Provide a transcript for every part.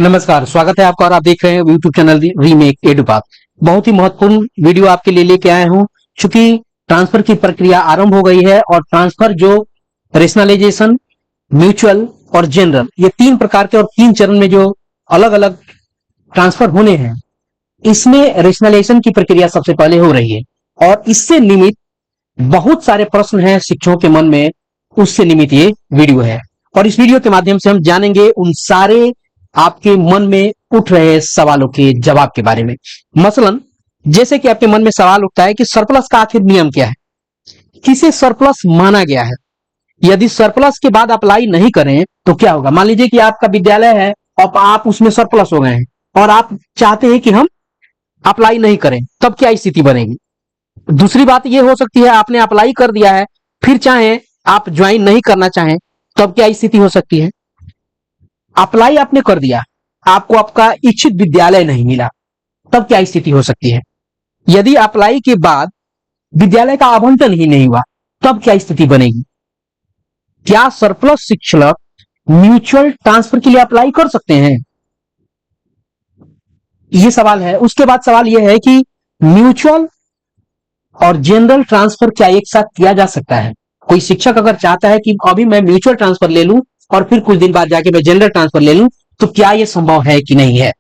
नमस्कार, स्वागत है आपका और आप देख रहे हैं यूट्यूब चैनल रीमेक एडुपाथ। बहुत ही महत्वपूर्ण वीडियो आपके लिए लेके आया हूं। चूंकि ट्रांसफर की प्रक्रिया आरंभ हो गई है और ट्रांसफर जो रेशनलाइजेशन, म्यूचुअल और जनरल, ये तीन प्रकार के और तीन चरण में जो अलग अलग ट्रांसफर होने हैं, इसमें रेशनलाइजेशन की प्रक्रिया सबसे पहले हो रही है और इससे निमित्त बहुत सारे प्रश्न हैं शिक्षकों के मन में, उससे निमित्त ये वीडियो है। और इस वीडियो के माध्यम से हम जानेंगे उन सारे आपके मन में उठ रहे सवालों के जवाब के बारे में। मसलन जैसे कि आपके मन में सवाल उठता है कि सरप्लस का आखिर नियम क्या है, किसे सरप्लस माना गया है, यदि सरप्लस के बाद अप्लाई नहीं करें तो क्या होगा। मान लीजिए कि आपका विद्यालय है और आप उसमें सरप्लस हो गए हैं और आप चाहते हैं कि हम अप्लाई नहीं करें, तब क्या स्थिति बनेगी। दूसरी बात यह हो सकती है आपने अप्लाई कर दिया है, फिर चाहे आप ज्वाइन नहीं करना चाहें, तब क्या स्थिति हो सकती है। अप्लाई आपने कर दिया, आपको आपका इच्छित विद्यालय नहीं मिला, तब क्या स्थिति हो सकती है। यदि अप्लाई के बाद विद्यालय का आवंटन ही नहीं हुआ, तब क्या स्थिति बनेगी। क्या सरप्लस शिक्षक म्यूचुअल ट्रांसफर के लिए अप्लाई कर सकते हैं, यह सवाल है। उसके बाद सवाल यह है कि म्यूचुअल और जनरल ट्रांसफर क्या एक साथ किया जा सकता है। कोई शिक्षक अगर चाहता है कि अभी मैं म्यूचुअल ट्रांसफर ले लूं और फिर कुछ दिन बाद जाके मैं जनरल ट्रांसफर ले लूं, तो क्या यह संभव है कि नहीं है।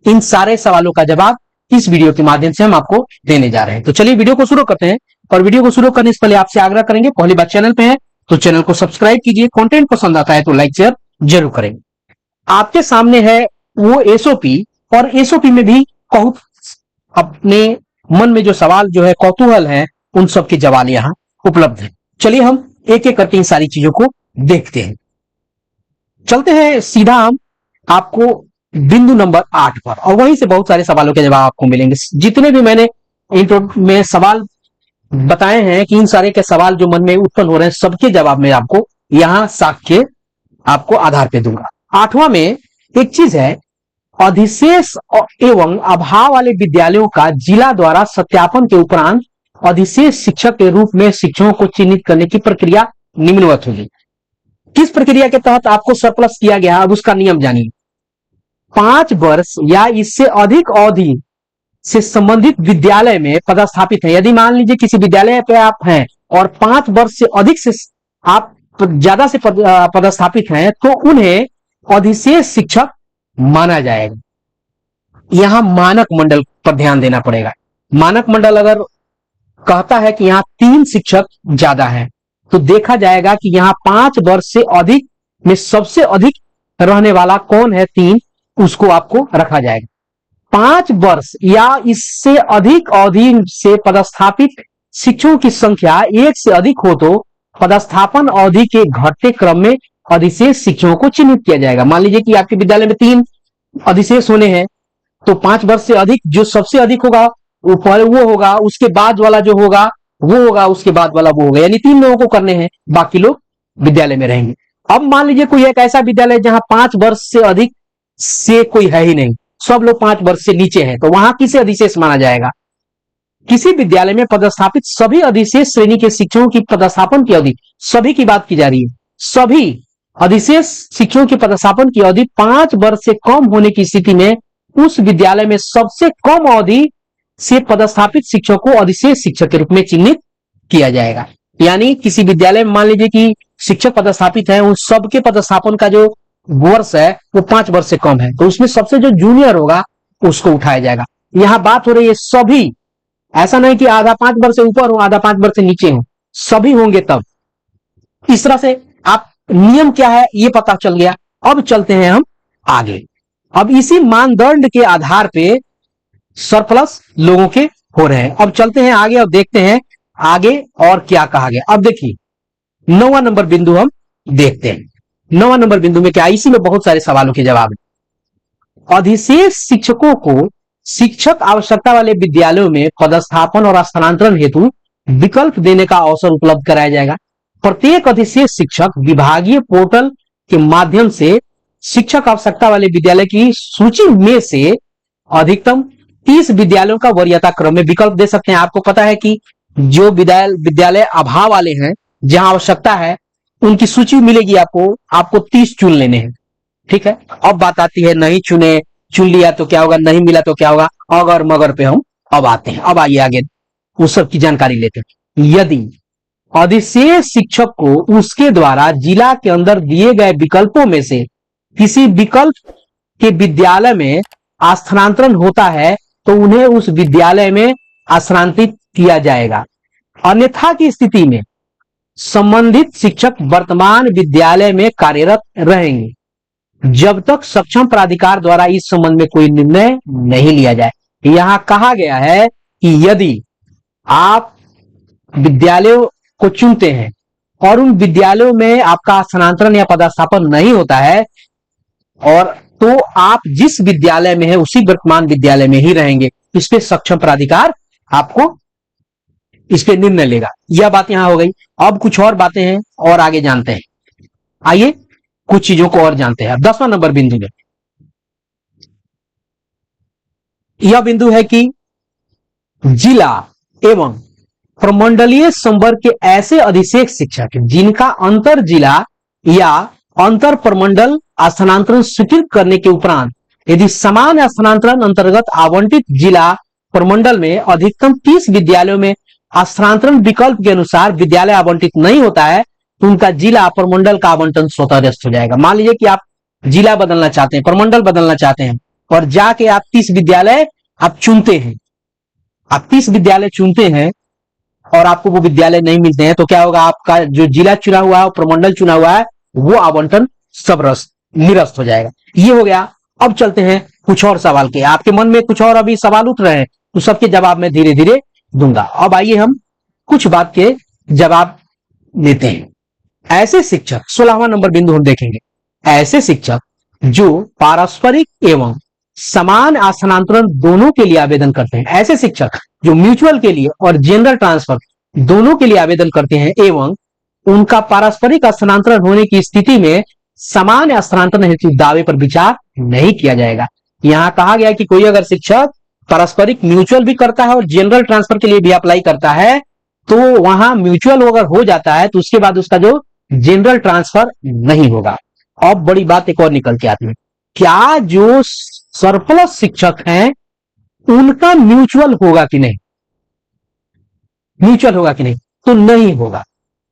इन सारे सवालों का जवाब इस वीडियो के माध्यम से हम आपको देने जा रहे हैं। तो चलिए वीडियो को शुरू करते हैं। और वीडियो को शुरू करने से पहले आपसे आग्रह करेंगे, पहली बार चैनल पे है तो चैनल को सब्सक्राइब कीजिए, कंटेंट पसंद आता है तो लाइक शेयर जरूर करेंगे। आपके सामने है वो एसओपी, और एसओपी में भी बहुत अपने मन में जो सवाल जो है, कौतूहल है, उन सब के जवाब यहां उपलब्ध है। चलिए हम एक एक करके इन सारी चीजों को देखते हैं। चलते हैं सीधा हम आपको बिंदु नंबर 8 पर, और वहीं से बहुत सारे सवालों के जवाब आपको मिलेंगे। जितने भी मैंने इंट्रो में सवाल बताए हैं कि इन सारे के सवाल जो मन में उत्पन्न हो रहे हैं, सबके जवाब में आपको यहां साक्ष्य आपको आधार पे दूंगा। 8वां में एक चीज है, अधिशेष एवं अभाव वाले विद्यालयों का जिला द्वारा सत्यापन के उपरांत अधिशेष शिक्षक के रूप में शिक्षकों को चिन्हित करने की प्रक्रिया निम्नवत होगी। किस प्रक्रिया के तहत आपको सरप्लस किया गया, अब उसका नियम जानिए। 5 वर्ष या इससे अधिक अवधि से संबंधित विद्यालय में पदस्थापित है। यदि मान लीजिए किसी विद्यालय पे आप हैं और 5 वर्ष से अधिक से आप ज्यादा से पदस्थापित हैं, तो उन्हें अधिशेष शिक्षक माना जाएगा। यहां मानक मंडल पर ध्यान देना पड़ेगा। मानक मंडल अगर कहता है कि यहां 3 शिक्षक ज्यादा है, तो देखा जाएगा कि यहां 5 वर्ष से अधिक में सबसे अधिक रहने वाला कौन है, 3, उसको आपको रखा जाएगा। 5 वर्ष या इससे अधिक अवधि से पदस्थापित शिक्षकों की संख्या 1 से अधिक हो तो पदस्थापन अवधि के घटते क्रम में अधिशेष शिक्षकों को चिन्हित किया जाएगा। मान लीजिए कि आपके विद्यालय में 3 अधिशेष होने हैं, तो 5 वर्ष से अधिक जो सबसे अधिक होगा वो होगा, उसके बाद वाला जो होगा वो होगा, उसके बाद वाला वो होगा, यानी 3 लोगों को करने हैं, बाकी लोग विद्यालय में रहेंगे। अब मान लीजिए कोई एक ऐसा विद्यालय जहां 5 वर्ष से अधिक से कोई है ही नहीं, सब लोग 5 वर्ष से नीचे हैं, तो वहां किसे अधिशेष माना जाएगा। किसी विद्यालय में पदस्थापित सभी अधिशेष श्रेणी के शिक्षकों की पदस्थापन की अवधि, सभी की बात की जा रही है, सभी अधिशेष शिक्षकों की पदस्थापन की अवधि 5 वर्ष से कम होने की स्थिति में उस विद्यालय में सबसे कम अवधि से पदस्थापित शिक्षक को अधिशेष शिक्षक के रूप में चिन्हित किया जाएगा। यानी किसी विद्यालय में मान लीजिए कि शिक्षक पदस्थापित है, उन सबके पदस्थापन का जो वर्ष है वो 5 वर्ष से कम है, तो उसमें सबसे जो जूनियर होगा उसको उठाया जाएगा। यहां बात हो रही है सभी, ऐसा नहीं कि आधा 5 वर्ष से ऊपर हो, आधा 5 वर्ष से नीचे हो, सभी होंगे तब। इस तरह से आप नियम क्या है ये पता चल गया। अब चलते हैं हम आगे। अब इसी मानदंड के आधार पे सरप्लस लोगों के हो रहे हैं। अब चलते हैं आगे और देखते हैं आगे और क्या कहा गया। अब देखिए 9वां नंबर बिंदु हम देखते हैं। 9वां नंबर बिंदु में क्या, इसी में बहुत सारे सवालों के जवाब है। अधिशेष शिक्षकों को शिक्षक आवश्यकता वाले विद्यालयों में पदस्थापन और स्थानांतरण हेतु विकल्प देने का अवसर उपलब्ध कराया जाएगा। प्रत्येक अधिशेष शिक्षक विभागीय पोर्टल के माध्यम से शिक्षक आवश्यकता वाले विद्यालय की सूची में से अधिकतम 30 विद्यालयों का वरीयता क्रम में विकल्प दे सकते हैं। आपको पता है कि जो विद्यालय अभाव वाले हैं, जहां आवश्यकता है, उनकी सूची मिलेगी आपको 30 चुन लेने हैं। ठीक है, अब बात आती है नहीं चुने, चुन लिया तो क्या होगा, नहीं मिला तो क्या होगा, अगर मगर पे हम अब आते हैं। अब आइए आगे उस सब की जानकारी लेते हैं। यदि अधिशेष शिक्षक को उसके द्वारा जिला के अंदर दिए गए विकल्पों में से किसी विकल्प के विद्यालय में स्थानांतरण होता है तो उन्हें उस विद्यालय में स्थानांतरित किया जाएगा। अन्यथा की स्थिति में संबंधित शिक्षक वर्तमान विद्यालय में कार्यरत रहेंगे जब तक सक्षम प्राधिकार द्वारा इस संबंध में कोई निर्णय नहीं लिया जाए। यहां कहा गया है कि यदि आप विद्यालयों को चुनते हैं और उन विद्यालयों में आपका स्थानांतरण या पदस्थापन नहीं होता है, और तो आप जिस विद्यालय में है उसी वर्तमान विद्यालय में ही रहेंगे। इस पे सक्षम प्राधिकार आपको इस पे निर्णय लेगा। यह बात यहां हो गई। अब कुछ और बातें हैं और आगे जानते हैं। आइए कुछ चीजों को और जानते हैं। 10वां नंबर बिंदु में यह बिंदु है कि जिला एवं प्रमंडलीय संवर्ग के ऐसे अधिशेष शिक्षक जिनका अंतर जिला या अंतर प्रमंडल स्थानांतरण स्वीकृत करने के उपरांत यदि समान स्थानांतरण अंतर्गत आवंटित जिला प्रमंडल में अधिकतम 30 विद्यालयों में स्थानांतरण विकल्प के अनुसार विद्यालय आवंटित नहीं होता है तो उनका जिला प्रमंडल का आवंटन स्वतः रद्द हो जाएगा। मान लीजिए कि आप जिला बदलना चाहते हैं, प्रमंडल बदलना चाहते हैं और जाके आप 30 विद्यालय आप चुनते हैं, आप 30 विद्यालय चुनते हैं और आपको वो विद्यालय नहीं मिलते हैं तो क्या होगा, आपका जो जिला चुना हुआ है, प्रमंडल चुना हुआ है, वो आवंटन सब निरस्त हो जाएगा। ये हो गया। अब चलते हैं कुछ और सवाल के। आपके मन में कुछ और अभी सवाल उठ रहे हैं तो सबके जवाब मैं धीरे धीरे दूंगा। अब आइए हम कुछ बात के जवाब लेते हैं। ऐसे शिक्षक, 16वां नंबर बिंदु हम देखेंगे। ऐसे शिक्षक जो पारस्परिक एवं समान स्थानांतरण दोनों के लिए आवेदन करते हैं, ऐसे शिक्षक जो म्यूचुअल के लिए और जनरल ट्रांसफर दोनों के लिए आवेदन करते हैं एवं उनका पारस्परिक स्थानांतरण होने की स्थिति में समान स्थानांतरण हेतु दावे पर विचार नहीं किया जाएगा। यहां कहा गया कि कोई अगर शिक्षक पारस्परिक म्यूचुअल भी करता है और जनरल ट्रांसफर के लिए भी अप्लाई करता है तो वहां म्यूचुअल अगर हो जाता है तो उसके बाद उसका जो जनरल ट्रांसफर नहीं होगा। अब बड़ी बात एक और निकल के आती है, क्या जो सरप्लस शिक्षक हैं उनका म्यूचुअल होगा कि नहीं? म्यूचुअल होगा कि नहीं? तो नहीं होगा।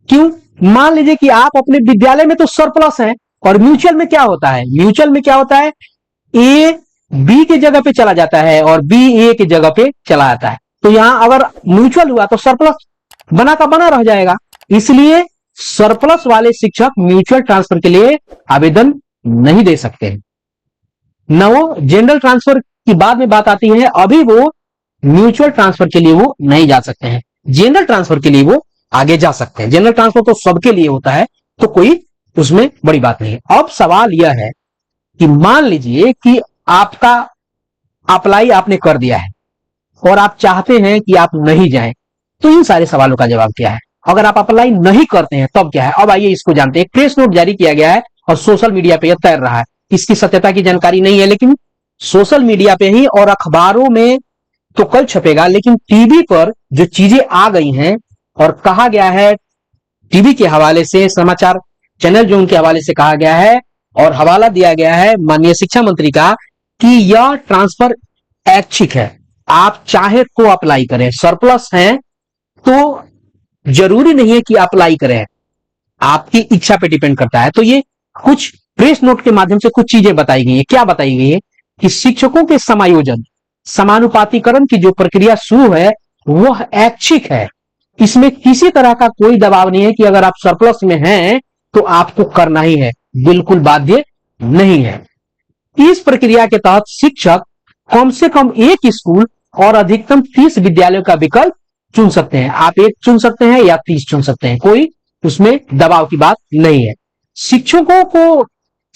क्यों? मान लीजिए कि आप अपने विद्यालय में तो सरप्लस हैं और म्यूचुअल में क्या होता है, म्यूचुअल में क्या होता है, ए बी के जगह पे चला जाता है और बी ए के जगह पे चला जाता है। तो यहां अगर म्यूचुअल हुआ तो सरप्लस बना का बना रह जाएगा। इसलिए सरप्लस वाले शिक्षक म्यूचुअल ट्रांसफर के लिए आवेदन नहीं दे सकते हैं। न वो जनरल ट्रांसफर की बाद में बात आती है, अभी वो म्यूचुअल ट्रांसफर के लिए वो नहीं जा सकते हैं। जनरल ट्रांसफर के लिए वो आगे जा सकते हैं। जनरल ट्रांसफर तो सबके लिए होता है तो कोई उसमें बड़ी बात नहीं है। अब सवाल यह है कि मान लीजिए कि आपका अप्लाई आपने कर दिया है और आप चाहते हैं कि आप नहीं जाएं, तो इन सारे सवालों का जवाब क्या है? अगर आप अप्लाई नहीं करते हैं तब क्या है? अब आइए इसको जानते हैं। प्रेस नोट जारी किया गया है और सोशल मीडिया पे यह तैर रहा है। इसकी सत्यता की जानकारी नहीं है, लेकिन सोशल मीडिया पे ही और अखबारों में तो कल छपेगा, लेकिन टीवी पर जो चीजें आ गई हैं और कहा गया है, टीवी के हवाले से, समाचार चैनल जो उनके हवाले से कहा गया है और हवाला दिया गया है माननीय शिक्षा मंत्री का कि यह ट्रांसफर ऐच्छिक है। आप चाहे तो अप्लाई करें, सरप्लस हैं तो जरूरी नहीं है कि अप्लाई करें, आपकी इच्छा पे डिपेंड करता है। तो ये कुछ प्रेस नोट के माध्यम से कुछ चीजें बताई गई है। क्या बताई गई है कि शिक्षकों के समायोजन, समानुपातिकरण की जो प्रक्रिया शुरू है वह ऐच्छिक है। इसमें किसी तरह का कोई दबाव नहीं है कि अगर आप सरप्लस में हैं तो आपको करना ही है, बिल्कुल बाध्य नहीं है। इस प्रक्रिया के तहत शिक्षक कम से कम एक स्कूल और अधिकतम 30 विद्यालयों का विकल्प चुन सकते हैं। आप एक चुन सकते हैं या 30 चुन सकते हैं, कोई उसमें दबाव की बात नहीं है।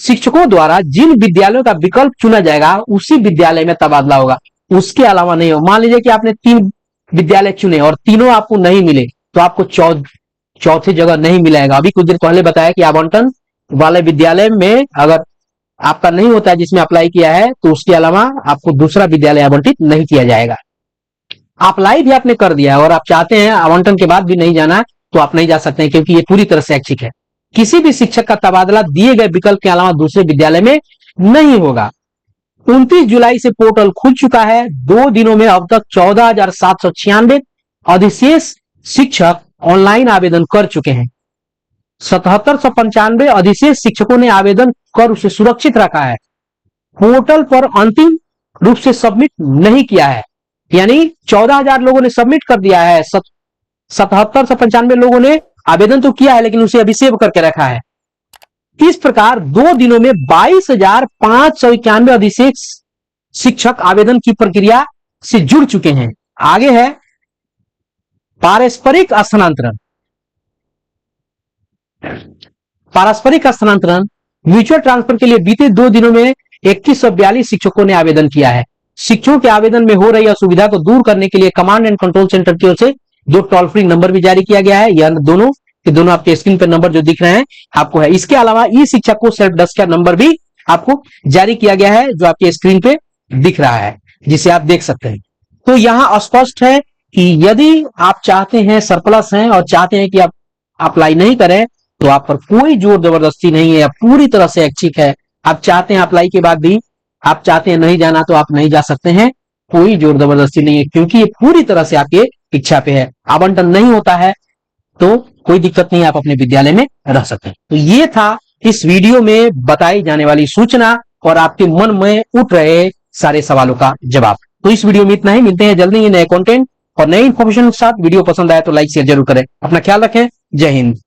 शिक्षकों द्वारा जिन विद्यालयों का विकल्प चुना जाएगा उसी विद्यालय में तबादला होगा, उसके अलावा नहीं हो। मान लीजिए कि आपने 3 विद्यालय चुने और तीनों आपको नहीं मिले तो आपको चौथी जगह नहीं मिलेगा। अभी कुछ दिन पहले बताया कि आवंटन वाले विद्यालय में अगर आपका नहीं होता है जिसमें अप्लाई किया है तो उसके अलावा आपको दूसरा विद्यालय आवंटित नहीं किया जाएगा। अप्लाई भी आपने कर दिया है और आप चाहते हैं आवंटन के बाद भी नहीं जाना तो आप नहीं जा सकते हैं, क्योंकि ये पूरी तरह से ऐच्छिक है। किसी भी शिक्षक का तबादला दिए गए विकल्प के अलावा दूसरे विद्यालय में नहीं होगा। 29 जुलाई से पोर्टल खुल चुका है। 2 दिनों में अब तक 14,796 अधिशेष शिक्षक ऑनलाइन आवेदन कर चुके हैं। 7795 अधिशेष शिक्षकों ने आवेदन कर उसे सुरक्षित रखा है, पोर्टल पर अंतिम रूप से सबमिट नहीं किया है। यानी 14,000 लोगों ने सबमिट कर दिया है, 7795 लोगों ने आवेदन तो किया है लेकिन उसे अभी सेव करके रखा है। इस प्रकार 2 दिनों में 22,591 अधिशेष शिक्षक आवेदन की प्रक्रिया से जुड़ चुके हैं। आगे है पारस्परिक स्थानांतरण। पारस्परिक स्थानांतरण म्यूचुअल ट्रांसफर के लिए बीते 2 दिनों में 2142 शिक्षकों ने आवेदन किया है। शिक्षकों के आवेदन में हो रही असुविधा को दूर करने के लिए कमांड एंड कंट्रोल सेंटर की ओर से 2 टोल फ्री नंबर भी जारी किया गया है। यह दोनों आपके स्क्रीन पर नंबर जो दिख रहे हैं आपको है। इसके अलावा ई शिक्षक को सेल्फ डेस्क का नंबर भी आपको जारी किया गया है जो आपके स्क्रीन पे दिख रहा है, जिसे आप देख सकते हैं। तो यहां स्पष्ट है कि यदि आप चाहते हैं, सरप्लस हैं और चाहते हैं कि आप अप्लाई नहीं करें तो आप पर कोई जोर जबरदस्ती नहीं है, पूरी तरह से ऐच्छिक है। आप चाहते हैं अप्लाई के बाद भी आप चाहते हैं नहीं जाना तो आप नहीं जा सकते हैं, कोई जोर जबरदस्ती नहीं है, क्योंकि ये पूरी तरह से आपके इच्छा पे है। आवंटन नहीं होता है तो कोई दिक्कत नहीं, आप अपने विद्यालय में रह सकते हैं। तो ये था इस वीडियो में बताई जाने वाली सूचना और आपके मन में उठ रहे सारे सवालों का जवाब। तो इस वीडियो में इतना ही, मिलते हैं जल्दी ही नए कंटेंट और नई इन्फॉर्मेशन के साथ। वीडियो पसंद आया तो लाइक शेयर जरूर करें। अपना ख्याल रखें। जय हिंद।